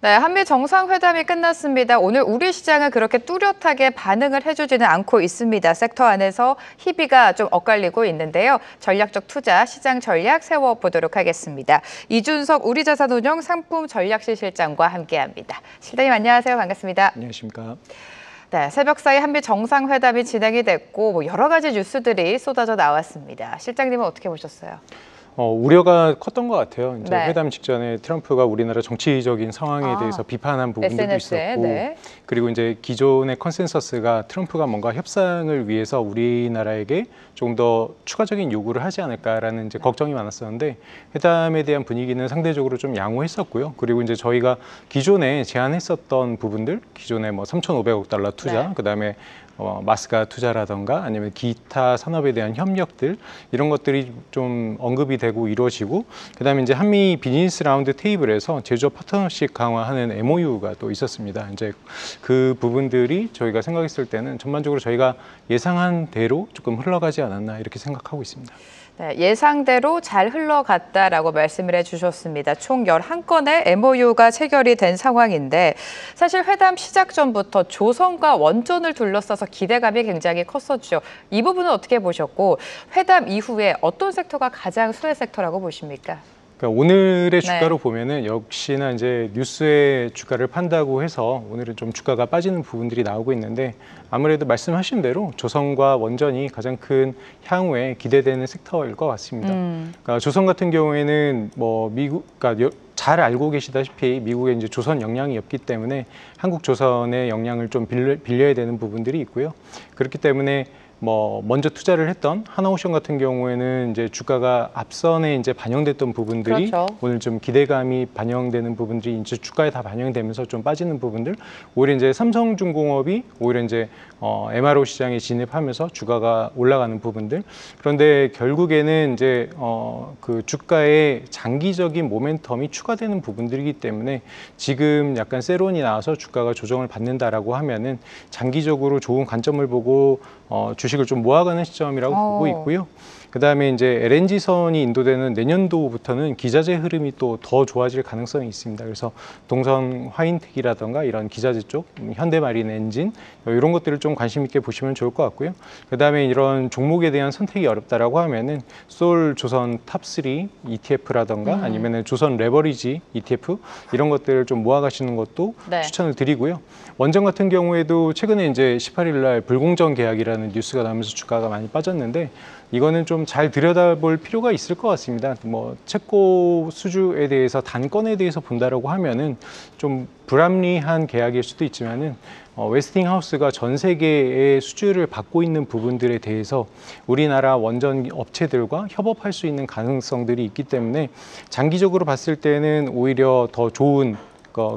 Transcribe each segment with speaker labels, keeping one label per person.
Speaker 1: 네, 한미 정상회담이 끝났습니다. 오늘 우리 시장은 그렇게 뚜렷하게 반응을 해주지는 않고 있습니다. 섹터 안에서 희비가 좀 엇갈리고 있는데요. 전략적 투자, 시장 전략 세워보도록 하겠습니다. 이준석 우리자산운용 상품전략실 실장과 함께합니다. 실장님 안녕하세요. 반갑습니다.
Speaker 2: 안녕하십니까.
Speaker 1: 네, 새벽 사이 한미 정상회담이 진행이 됐고 여러 가지 뉴스들이 쏟아져 나왔습니다. 실장님은 어떻게 보셨어요?
Speaker 2: 우려가 컸던 것 같아요. 이제
Speaker 1: 네.
Speaker 2: 회담 직전에 트럼프가 우리나라 정치적인 상황에 대해서 비판한 부분들도
Speaker 1: SNS에,
Speaker 2: 있었고,
Speaker 1: 네.
Speaker 2: 그리고 이제 기존의 컨센서스가 트럼프가 뭔가 협상을 위해서 우리나라에게 조금 더 추가적인 요구를 하지 않을까라는 이제 걱정이 많았었는데 회담에 대한 분위기는 상대적으로 좀 양호했었고요. 그리고 이제 저희가 기존에 제안했었던 부분들, 기존에 뭐 3,500억 달러 투자,
Speaker 1: 네.
Speaker 2: 그다음에 마스가 투자라던가 아니면 기타 산업에 대한 협력들 이런 것들이 좀 언급이 되고 이루어지고 그다음에 이제 한미 비즈니스 라운드 테이블에서 제조업 파트너십 강화하는 MOU가 또 있었습니다. 이제 그 부분들이 저희가 생각했을 때는 전반적으로 저희가 예상한 대로 조금 흘러가지 않았나 이렇게 생각하고 있습니다.
Speaker 1: 네, 예상대로 잘 흘러갔다라고 말씀을 해주셨습니다. 총 11건의 MOU가 체결이 된 상황인데 사실 회담 시작 전부터 조선과 원전을 둘러싸서 기대감이 굉장히 컸었죠. 이 부분은 어떻게 보셨고 회담 이후에 어떤 섹터가 가장 수혜 섹터라고 보십니까?
Speaker 2: 그러니까 오늘의
Speaker 1: 네.
Speaker 2: 주가로 보면은 역시나 이제 뉴스의 주가를 판다고 해서 오늘은 좀 주가가 빠지는 부분들이 나오고 있는데 아무래도 말씀하신 대로 조선과 원전이 가장 큰 향후에 기대되는 섹터일 것 같습니다. 그러니까 조선 같은 경우에는 뭐 그러니까 잘 알고 계시다시피 미국에 이제 조선 영향이 없기 때문에 한국 조선의 영향을 좀 빌려야 되는 부분들이 있고요. 그렇기 때문에 뭐 먼저 투자를 했던 하나오션 같은 경우에는 이제 주가가 앞선에 이제 반영됐던 부분들이
Speaker 1: 그렇죠.
Speaker 2: 오늘 좀 기대감이 반영되는 부분들이 이제 주가에 다 반영되면서 좀 빠지는 부분들 오히려 이제 삼성중공업이 오히려 이제 MRO 시장에 진입하면서 주가가 올라가는 부분들 그런데 결국에는 이제 그 주가의 장기적인 모멘텀이 추가되는 부분들이기 때문에 지금 약간 세론이 나와서 주가가 조정을 받는다라고 하면은 장기적으로 좋은 관점을 보고 주식을 좀 모아가는 시점이라고 보고 있고요. 그다음에 이제 LNG선이 인도되는 내년도부터는 기자재 흐름이 또 더 좋아질 가능성이 있습니다. 그래서 동성 화인텍이라던가 이런 기자재 쪽, 현대마린 엔진 이런 것들을 좀 관심 있게 보시면 좋을 것 같고요. 그다음에 이런 종목에 대한 선택이 어렵다라고 하면은 솔 조선 탑3 ETF라던가 아니면은 조선 레버리지 ETF 이런 것들을 좀 모아가시는 것도
Speaker 1: 네.
Speaker 2: 추천을 드리고요. 원전 같은 경우에도 최근에 이제 18일 날 불공정 계약이라는 뉴스가 나오면서 주가가 많이 빠졌는데 이거는 좀 잘 들여다볼 필요가 있을 것 같습니다. 뭐 채권 수주에 대해서 단건에 대해서 본다라고 하면은 좀 불합리한 계약일 수도 있지만은 웨스팅하우스가 전 세계의 수주를 받고 있는 부분들에 대해서 우리나라 원전 업체들과 협업할 수 있는 가능성들이 있기 때문에 장기적으로 봤을 때는 오히려 더 좋은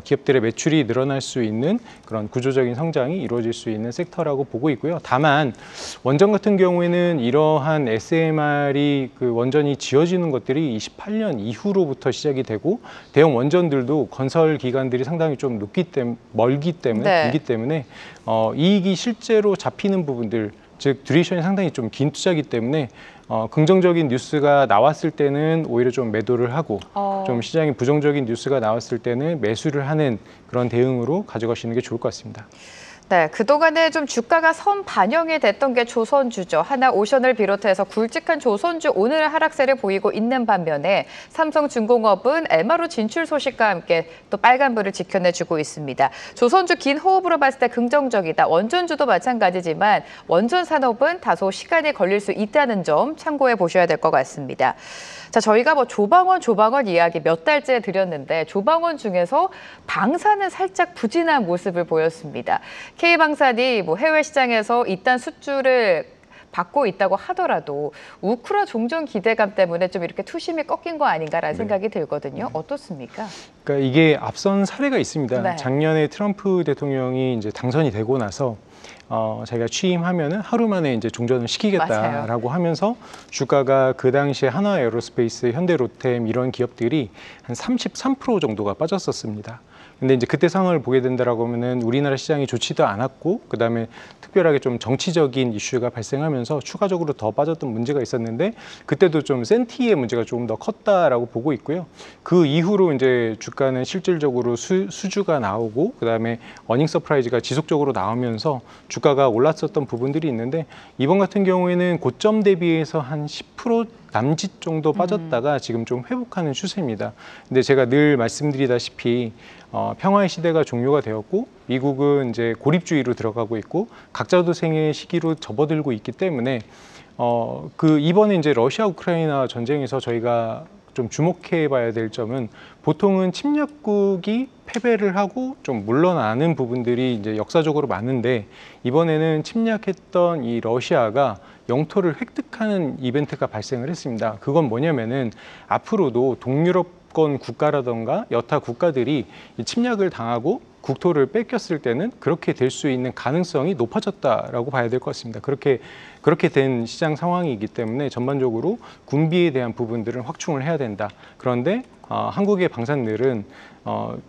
Speaker 2: 기업들의 매출이 늘어날 수 있는 그런 구조적인 성장이 이루어질 수 있는 섹터라고 보고 있고요. 다만 원전 같은 경우에는 이러한 SMR이 그 원전이 지어지는 것들이 28년 이후로부터 시작이 되고 대형 원전들도 건설 기간들이 상당히 좀 멀기 때문에 이익이 실제로 잡히는 부분들 즉 듀레이션이 상당히 좀 긴 투자이기 때문에 긍정적인 뉴스가 나왔을 때는 오히려 좀 매도를 하고 좀 시장에 부정적인 뉴스가 나왔을 때는 매수를 하는 그런 대응으로 가져가시는 게 좋을 것 같습니다.
Speaker 1: 네, 그동안에 좀 주가가 선 반영이 됐던 게 조선주죠. 하나오션을 비롯해서 굵직한 조선주 오늘 하락세를 보이고 있는 반면에 삼성중공업은 MRO 진출 소식과 함께 또 빨간불을 지켜내주고 있습니다. 조선주 긴 호흡으로 봤을 때 긍정적이다. 원전주도 마찬가지지만 원전 산업은 다소 시간이 걸릴 수 있다는 점 참고해 보셔야 될 것 같습니다. 자, 저희가 뭐 조방원 이야기 몇 달째 드렸는데 조방원 중에서 방사는 살짝 부진한 모습을 보였습니다. K방산이 뭐 해외 시장에서 이딴 수주를 받고 있다고 하더라도 우크라 종전 기대감 때문에 좀 이렇게 투심이 꺾인 거 아닌가라는 생각이 들거든요. 어떻습니까?
Speaker 2: 그러니까 이게 앞선 사례가 있습니다.
Speaker 1: 네.
Speaker 2: 작년에 트럼프 대통령이 이제 당선이 되고 나서 자기가 취임하면은 하루 만에 이제 종전을 시키겠다라고
Speaker 1: 맞아요.
Speaker 2: 하면서 주가가 그 당시에 하나에어로스페이스, 현대로템 이런 기업들이 한 33% 정도가 빠졌었습니다. 근데 이제 그때 상황을 보게 된다라고 하면은 우리나라 시장이 좋지도 않았고, 그다음에 특별하게 좀 정치적인 이슈가 발생하면서 추가적으로 더 빠졌던 문제가 있었는데, 그때도 좀 센티의 문제가 조금 더 컸다라고 보고 있고요. 그 이후로 이제 주가는 실질적으로 수주가 나오고, 그다음에 어닝 서프라이즈가 지속적으로 나오면서 주가가 올랐었던 부분들이 있는데, 이번 같은 경우에는 고점 대비해서 한 10% 남짓 정도 빠졌다가 지금 좀 회복하는 추세입니다. 근데 제가 늘 말씀드리다시피 평화의 시대가 종료가 되었고, 미국은 이제 고립주의로 들어가고 있고 각자 도생의 시기로 접어들고 있기 때문에 그 이번에 이제 러시아 우크라이나 전쟁에서 저희가 좀 주목해 봐야 될 점은, 보통은 침략국이 패배를 하고 좀 물러나는 부분들이 이제 역사적으로 많은데, 이번에는 침략했던 이 러시아가 영토를 획득하는 이벤트가 발생을 했습니다. 그건 뭐냐면은 앞으로도 동유럽권 국가라던가 여타 국가들이 이 침략을 당하고 국토를 뺏겼을 때는 그렇게 될 수 있는 가능성이 높아졌다라고 봐야 될 것 같습니다. 그렇게 된 시장 상황이기 때문에 전반적으로 군비에 대한 부분들은 확충을 해야 된다. 그런데 한국의 방산들은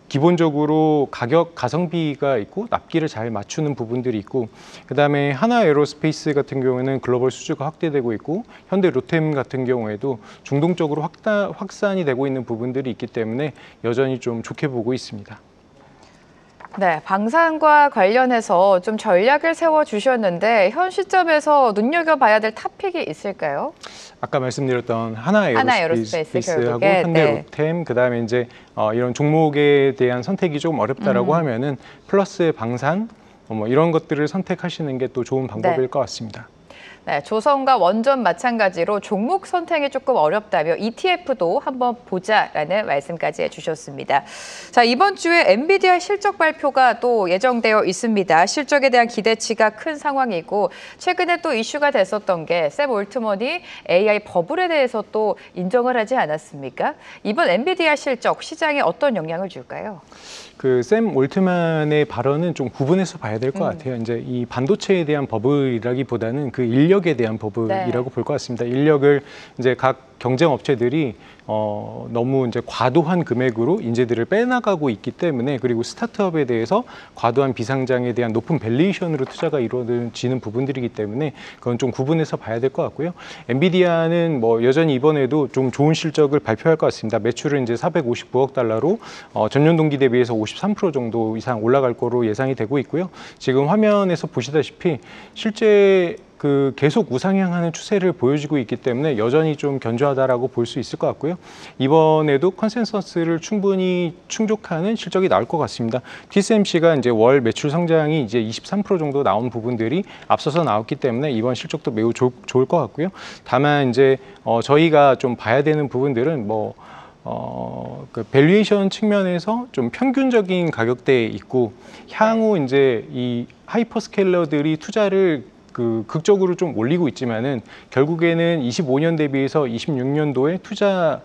Speaker 2: 기본적으로 가격 가성비가 있고 납기를 잘 맞추는 부분들이 있고, 그다음에 하나에어로스페이스 같은 경우에는 글로벌 수주가 확대되고 있고, 현대로템 같은 경우에도 중동 쪽으로 확산이 되고 있는 부분들이 있기 때문에 여전히 좀 좋게 보고 있습니다.
Speaker 1: 네, 방산과 관련해서 좀 전략을 세워주셨는데 현 시점에서 눈여겨봐야 될 토픽이 있을까요?
Speaker 2: 아까 말씀드렸던
Speaker 1: 하나에어로스페이스
Speaker 2: 하나에어로스페이스하고
Speaker 1: 결국에,
Speaker 2: 현대로템, 그다음에 이제 이런 종목에 대한 선택이 조금 어렵다라고 하면은 플러스 방산 뭐 이런 것들을 선택하시는 게 또 좋은 방법일 것 같습니다.
Speaker 1: 네, 조선과 원전 마찬가지로 종목 선택이 조금 어렵다며 ETF도 한번 보자라는 말씀까지 해주셨습니다. 자, 이번 주에 엔비디아 실적 발표가 또 예정되어 있습니다. 실적에 대한 기대치가 큰 상황이고, 최근에 또 이슈가 됐었던 게 샘 올트먼이 AI 버블에 대해서 또 인정을 하지 않았습니까? 이번 엔비디아 실적 시장에 어떤 영향을 줄까요?
Speaker 2: 그 샘 올트만의 발언은 좀 구분해서 봐야 될 것 같아요. 이제 이 반도체에 대한 버블이라기보다는 그 인력에 대한 버블이라고 볼 것 같습니다. 인력을 이제 각 경쟁 업체들이 너무 이제 과도한 금액으로 인재들을 빼나가고 있기 때문에, 그리고 스타트업에 대해서 과도한 비상장에 대한 높은 밸류에이션으로 투자가 이루어지는 부분들이기 때문에 그건 좀 구분해서 봐야 될 것 같고요. 엔비디아는 뭐 여전히 이번에도 좀 좋은 실적을 발표할 것 같습니다. 매출은 이제 459억 달러로 전년 동기 대비해서 53% 정도 이상 올라갈 거로 예상이 되고 있고요. 지금 화면에서 보시다시피 실제 그 계속 우상향하는 추세를 보여주고 있기 때문에 여전히 좀 견조하다라고 볼 수 있을 것 같고요. 이번에도 컨센서스를 충분히 충족하는 실적이 나올 것 같습니다. TSMC가 이제 월 매출 성장이 이제 23% 정도 나온 부분들이 앞서서 나왔기 때문에 이번 실적도 매우 좋을 것 같고요. 다만 이제 저희가 좀 봐야 되는 부분들은 그 밸류에이션 측면에서 좀 평균적인 가격대에 있고, 향후 이제 이 하이퍼스케일러들이 투자를 극적으로 좀 올리고 있지만은 결국에는 25년 대비해서 26년도에 투자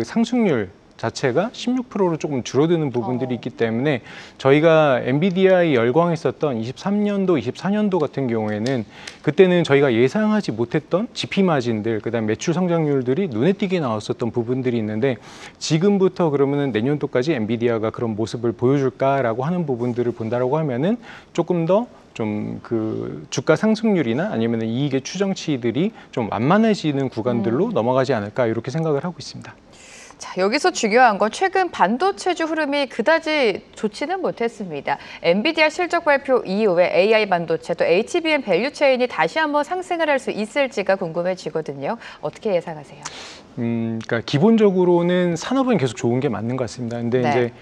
Speaker 2: 상승률 자체가 16%로 조금 줄어드는 부분들이 있기 때문에 저희가 엔비디아에 열광했었던 23년도, 24년도 같은 경우에는 그때는 저희가 예상하지 못했던 GP 마진들, 그다음 매출 성장률들이 눈에 띄게 나왔었던 부분들이 있는데, 지금부터 그러면은 내년도까지 엔비디아가 그런 모습을 보여줄까라고 하는 부분들을 본다라고 하면은 조금 더 좀 주가 상승률이나 아니면 이익의 추정치들이 좀 완만해지는 구간들로 넘어가지 않을까, 이렇게 생각을 하고 있습니다.
Speaker 1: 자, 여기서 중요한 건 최근 반도체주 흐름이 그다지 좋지는 못했습니다. 엔비디아 실적 발표 이후에 AI 반도체 또 HBM 밸류체인이 다시 한번 상승을 할 수 있을지가 궁금해지거든요. 어떻게 예상하세요?
Speaker 2: 그러니까 기본적으로는 산업은 계속 좋은 게 맞는 것 같습니다. 근데 이제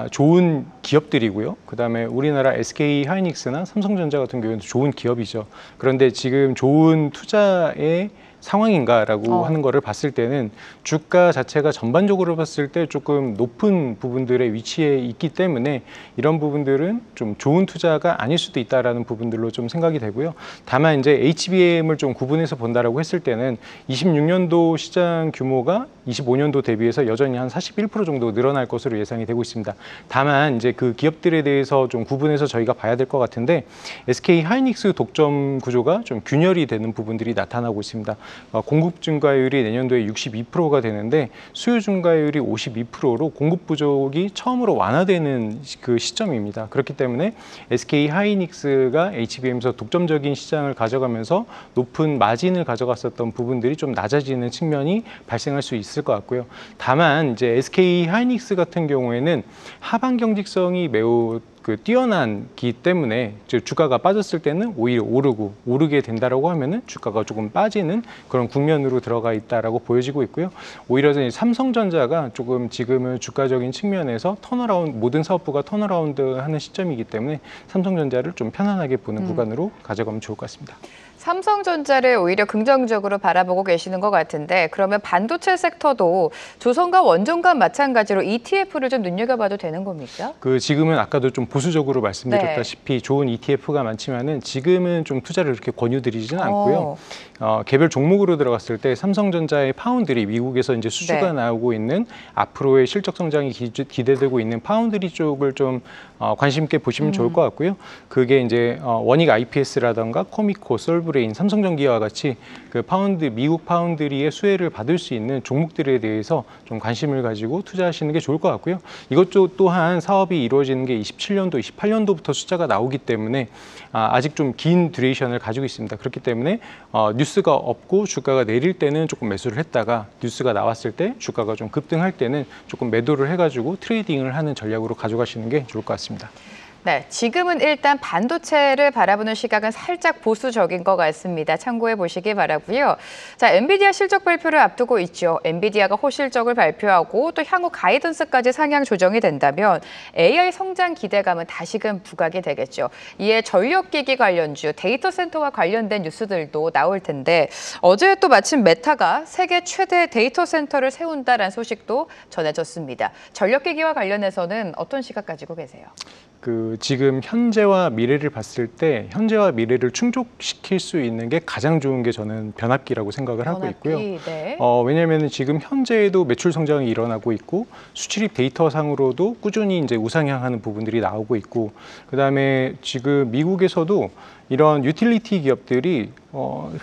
Speaker 2: 좋은 기업들이고요. 그다음에 우리나라 SK 하이닉스나 삼성전자 같은 경우는 좋은 기업이죠. 그런데 지금 좋은 투자의 상황인가라고 하는 거를 봤을 때는 주가 자체가 전반적으로 봤을 때 조금 높은 부분들의 위치에 있기 때문에 이런 부분들은 좀 좋은 투자가 아닐 수도 있다라는 부분들로 좀 생각이 되고요. 다만 이제 HBM을 좀 구분해서 본다라고 했을 때는 26년도 시장 규모가 25년도 대비해서 여전히 한 41% 정도 늘어날 것으로 예상이 되고 있습니다. 다만 이제 그 기업들에 대해서 좀 구분해서 저희가 봐야 될 것 같은데 SK 하이닉스 독점 구조가 좀 균열이 되는 부분들이 나타나고 있습니다. 공급 증가율이 내년도에 62%가 되는데 수요 증가율이 52%로 공급 부족이 처음으로 완화되는 그 시점입니다. 그렇기 때문에 SK 하이닉스가 HBM에서 독점적인 시장을 가져가면서 높은 마진을 가져갔었던 부분들이 좀 낮아지는 측면이 발생할 수 있을 것 같고요. 다만 이제 SK 하이닉스 같은 경우에는 하반 경직성이 매우 뛰어난기 때문에 주가가 빠졌을 때는 오히려 오르게 된다라고 하면은 주가가 조금 빠지는 그런 국면으로 들어가 있다라고 보여지고 있고요. 오히려 삼성전자가 조금 지금은 주가적인 측면에서 턴어라운드 모든 사업부가 턴어라운드하는 시점이기 때문에 삼성전자를 좀 편안하게 보는 구간으로 가져가면 좋을 것 같습니다.
Speaker 1: 삼성전자를 오히려 긍정적으로 바라보고 계시는 것 같은데 그러면 반도체 섹터도 조선과 원전과 마찬가지로 ETF를 좀 눈여겨봐도 되는 겁니까?
Speaker 2: 지금은 아까도 좀 보수적으로 말씀드렸다시피 좋은 ETF가 많지만은 지금은 좀 투자를 그렇게 권유드리지는 않고요. 개별 종목으로 들어갔을 때 삼성전자의 파운드리 미국에서 이제 수주가 나오고 있는 앞으로의 실적 성장이 기대되고 있는 파운드리 쪽을 좀 관심 있게 보시면 좋을 것 같고요. 그게 이제 원익 IPS라던가 코미코, 솔브레인, 삼성전기와 같이 그 미국 파운드리의 수혜를 받을 수 있는 종목들에 대해서 좀 관심을 가지고 투자하시는 게 좋을 것 같고요. 이것 또한 사업이 이루어지는 게 27년도, 28년도부터 숫자가 나오기 때문에 아직 좀 긴 듀레이션을 가지고 있습니다. 그렇기 때문에 뉴스가 없고 주가가 내릴 때는 조금 매수를 했다가 뉴스가 나왔을 때 주가가 좀 급등할 때는 조금 매도를 해가지고 트레이딩을 하는 전략으로 가져가시는 게 좋을 것 같습니다.
Speaker 1: 네, 지금은 일단 반도체를 바라보는 시각은 살짝 보수적인 것 같습니다. 참고해 보시기 바라고요. 자, 엔비디아 실적 발표를 앞두고 있죠. 엔비디아가 호실적을 발표하고 또 향후 가이던스까지 상향 조정이 된다면 AI 성장 기대감은 다시금 부각이 되겠죠. 이에 전력기기 관련주, 데이터 센터와 관련된 뉴스들도 나올 텐데 어제 또 마침 메타가 세계 최대 데이터 센터를 세운다라는 소식도 전해졌습니다. 전력기기와 관련해서는 어떤 시각 가지고 계세요?
Speaker 2: 지금 현재와 미래를 봤을 때 현재와 미래를 충족시킬 수 있는 게 가장 좋은 게 저는 변압기라고 생각을 하고 있고요.
Speaker 1: 네.
Speaker 2: 왜냐하면 지금 현재에도 매출 성장이 일어나고 있고 수출입 데이터상으로도 꾸준히 이제 우상향하는 부분들이 나오고 있고 그다음에 지금 미국에서도 이런 유틸리티 기업들이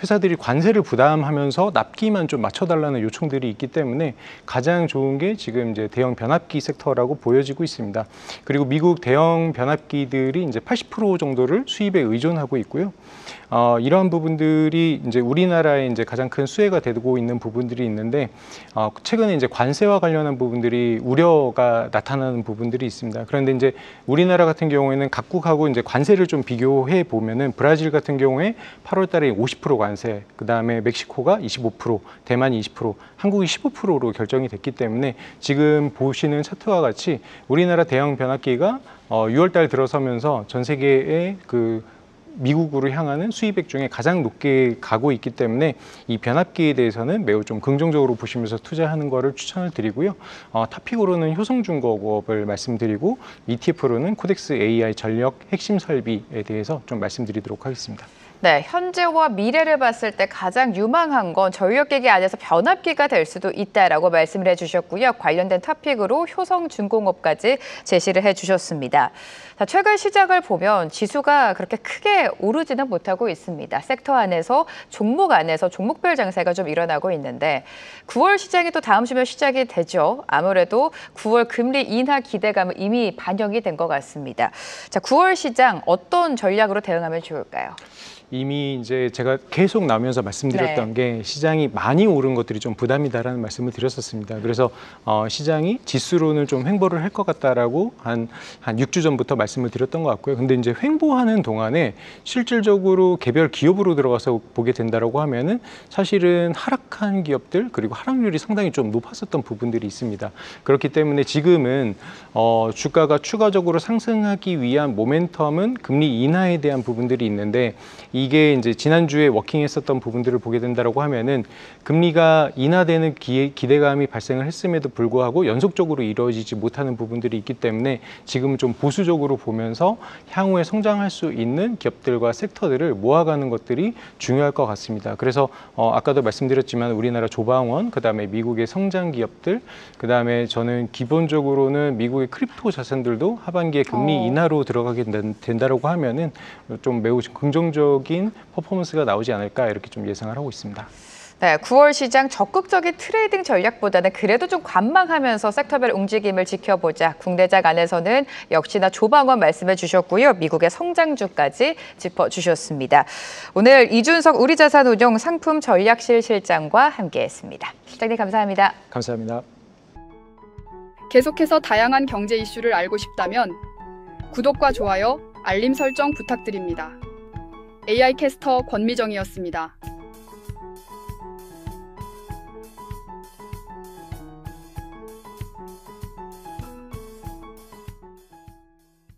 Speaker 2: 회사들이 관세를 부담하면서 납기만 좀 맞춰달라는 요청들이 있기 때문에 가장 좋은 게 지금 이제 대형 변압기 섹터라고 보여지고 있습니다. 그리고 미국 대형 변압기들이 이제 80% 정도를 수입에 의존하고 있고요. 이러한 부분들이 이제 우리나라에 이제 가장 큰 수혜가 되고 있는 부분들이 있는데 최근에 이제 관세와 관련한 부분들이 우려가 나타나는 부분들이 있습니다. 그런데 이제 우리나라 같은 경우에는 각국하고 이제 관세를 좀 비교해 보면은 브라질 같은 경우에 8월 달에 50% 관세, 그다음에 멕시코가 25%, 대만이 20%, 한국이 15%로 결정이 됐기 때문에 지금 보시는 차트와 같이 우리나라 대형 변압기가 6월 달 들어서면서 전 세계의 미국으로 향하는 수입액 중에 가장 높게 가고 있기 때문에 이 변압기에 대해서는 매우 좀 긍정적으로 보시면서 투자하는 거를 추천을 드리고요. 탑픽으로는 효성중공업을 말씀드리고 ETF로는 코덱스 AI 전력 핵심 설비에 대해서 좀 말씀드리도록 하겠습니다.
Speaker 1: 네, 현재와 미래를 봤을 때 가장 유망한 건 전력기기 안에서 변압기가 될 수도 있다라고 말씀을 해주셨고요. 관련된 토픽으로 효성중공업까지 제시를 해주셨습니다. 자, 최근 시장을 보면 지수가 그렇게 크게 오르지는 못하고 있습니다. 섹터 안에서 종목 안에서 종목별 장세가 좀 일어나고 있는데 9월 시장이 또 다음 주면 시작이 되죠. 아무래도 9월 금리 인하 기대감은 이미 반영이 된 것 같습니다. 자, 9월 시장 어떤 전략으로 대응하면 좋을까요?
Speaker 2: 이미 이제 제가 계속 나오면서 말씀드렸던 게 시장이 많이 오른 것들이 좀 부담이다라는 말씀을 드렸었습니다. 그래서 시장이 지수로는 좀 횡보를 할 것 같다라고 한 6주 전부터 말씀을 드렸던 것 같고요. 근데 이제 횡보하는 동안에 실질적으로 개별 기업으로 들어가서 보게 된다라고 하면은 사실은 하락한 기업들 그리고 하락률이 상당히 좀 높았었던 부분들이 있습니다. 그렇기 때문에 지금은 주가가 추가적으로 상승하기 위한 모멘텀은 금리 인하에 대한 부분들이 있는데 이게 이제 지난주에 워킹했었던 부분들을 보게 된다라고 하면은 금리가 인하되는 기대감이 발생을 했음에도 불구하고 연속적으로 이루어지지 못하는 부분들이 있기 때문에 지금은 좀 보수적으로 보면서 향후에 성장할 수 있는 기업들과 섹터들을 모아가는 것들이 중요할 것 같습니다. 그래서 아까도 말씀드렸지만 우리나라 조방원, 그다음에 미국의 성장 기업들, 그다음에 저는 기본적으로는 미국의 크립토 자산들도 하반기에 금리 인하로 들어가게 된다라고 하면은 좀 매우 긍정적인 퍼포먼스가 나오지 않을까 이렇게 좀 예상을 하고 있습니다.
Speaker 1: 네, 9월 시장 적극적인 트레이딩 전략보다는 그래도 좀 관망하면서 섹터별 움직임을 지켜보자. 국내장 안에서는 역시나 조방원 말씀해 주셨고요. 미국의 성장주까지 짚어주셨습니다. 오늘 이준석 우리자산운용 상품전략실 실장과 함께했습니다. 실장님 감사합니다.
Speaker 2: 감사합니다.
Speaker 3: 계속해서 다양한 경제 이슈를 알고 싶다면 구독과 좋아요, 알림 설정 부탁드립니다. AI 캐스터 권미정이었습니다.